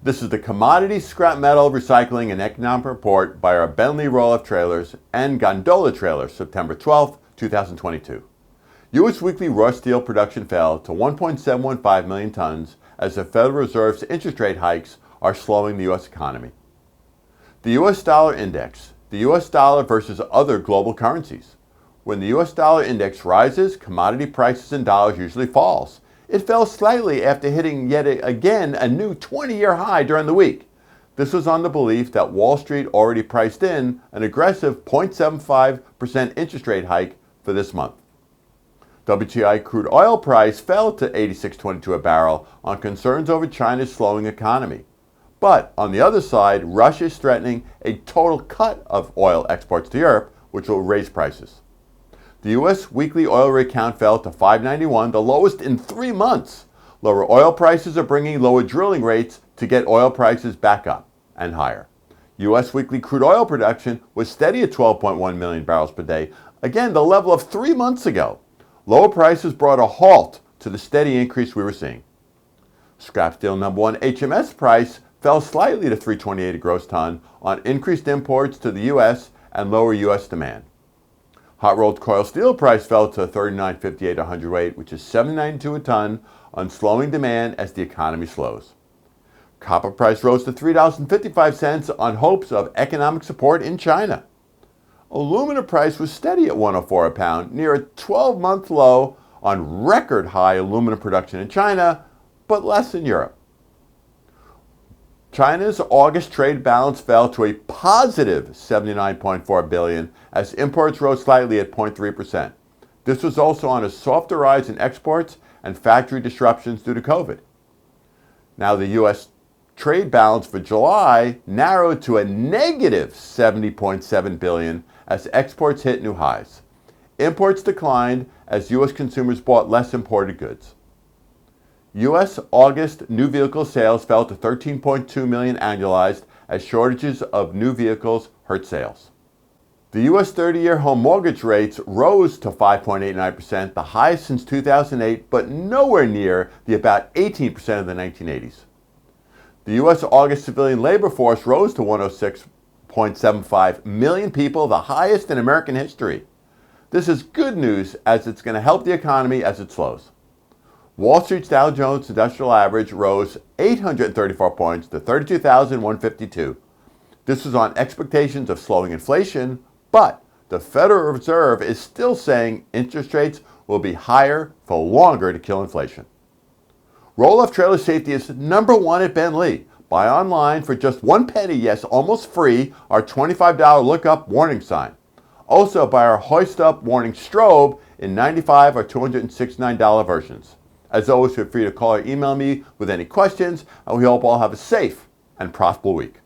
This is the Commodities, Scrap Metal, Recycling, and Economic Report by our Bentley roll-off trailers and gondola trailers, September 12, 2022. U.S. weekly raw steel production fell to 1.715 million tons as the Federal Reserve's interest rate hikes are slowing the U.S. economy. The U.S. dollar index, the U.S. dollar versus other global currencies. When the U.S. dollar index rises, commodity prices in dollars usually falls. It fell slightly after hitting yet again a new 20-year high during the week. This was on the belief that Wall Street already priced in an aggressive 0.75% interest rate hike for this month. WTI crude oil price fell to $86.22 a barrel on concerns over China's slowing economy. But on the other side, Russia is threatening a total cut of oil exports to Europe, which will raise prices. The U.S. weekly oil rig count fell to 591, the lowest in 3 months. Lower oil prices are bringing lower drilling rates to get oil prices back up and higher. U.S. weekly crude oil production was steady at 12.1 million barrels per day, again the level of 3 months ago. Lower prices brought a halt to the steady increase we were seeing. Scrap steel number one HMS price fell slightly to $328 a gross ton on increased imports to the U.S. and lower U.S. demand. Hot rolled coil steel price fell to $39.58 a hundredweight, which is $7.92 a ton, on slowing demand as the economy slows. Copper price rose to $3.55 on hopes of economic support in China. Aluminum price was steady at $104 a pound, near a 12-month low on record high aluminum production in China, but less in Europe. China's August trade balance fell to a positive $79.4 billion as imports rose slightly at 0.3%. This was also on a softer rise in exports and factory disruptions due to COVID. Now the U.S. trade balance for July narrowed to a negative $70.7 billion as exports hit new highs. Imports declined as U.S. consumers bought less imported goods. U.S. August new vehicle sales fell to 13.2 million annualized as shortages of new vehicles hurt sales. The U.S. 30-year home mortgage rates rose to 5.89%, the highest since 2008, but nowhere near the about 18% of the 1980s. The U.S. August civilian labor force rose to 106.75 million people, the highest in American history. This is good news as it's going to help the economy as it slows. Wall Street's Dow Jones Industrial Average rose 834 points to 32,152. This was on expectations of slowing inflation, but the Federal Reserve is still saying interest rates will be higher for longer to kill inflation. Roll-off trailer safety is number one at Bentley. Buy online for just 1 penny, yes, almost free, our $25 look-up warning sign. Also buy our hoist-up warning strobe in $95 or $269 versions. As always, feel free to call or email me with any questions, and we hope all have a safe and profitable week.